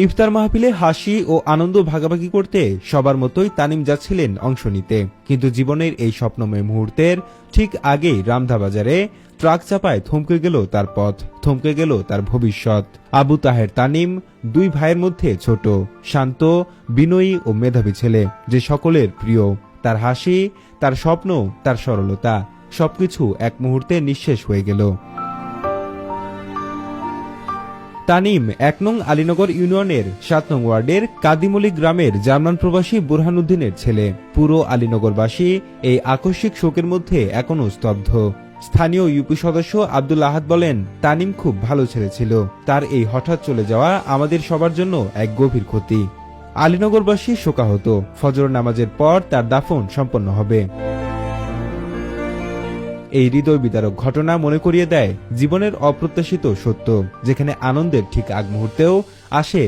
ইফতার মাহফিলে হাসি ও আনন্দ ভাগাভাগি করতে সবার মতোই তানিম যাচ্ছিলেন অংশ নিতে, কিন্তু জীবনের এই স্বপ্নময় মুহূর্তের ঠিক আগেই রামধা বাজারে ট্রাক চাপায় থমকে গেল তার পথ, থমকে গেল তার ভবিষ্যৎ। আবু তাহের তানিম দুই ভাইয়ের মধ্যে ছোট, শান্ত, বিনয়ী ও মেধাবী ছেলে, যে সকলের প্রিয়। তার হাসি, তার স্বপ্ন, তার সরলতা সবকিছু এক মুহূর্তে নিঃশেষ হয়ে গেল। তানিম ১ নং আলীনগর ইউনিয়নের ৭ নং ওয়ার্ডের কাদিমলি গ্রামের জার্মান প্রবাসী বুরহানুদ্দিনের ছেলে। পুরো আলীনগরবাসী এই আকস্মিক শোকের মধ্যে এখনো স্তব্ধ। স্থানীয় ইউপি সদস্য আব্দুল আহাদ বলেন, তানিম খুব ভালো ছেলে ছিল, তার এই হঠাৎ চলে যাওয়া আমাদের সবার জন্য এক গভীর ক্ষতি। আলীনগরবাসী শোকাহত। ফজর নামাজের পর তার দাফন সম্পন্ন হবে। এই হৃদয় বিদারক ঘটনা মনে করিয়ে দেয় জীবনের অপ্রত্যাশিত সত্য, যেখানে আনন্দের ঠিক আগ মুহূর্তেও আসে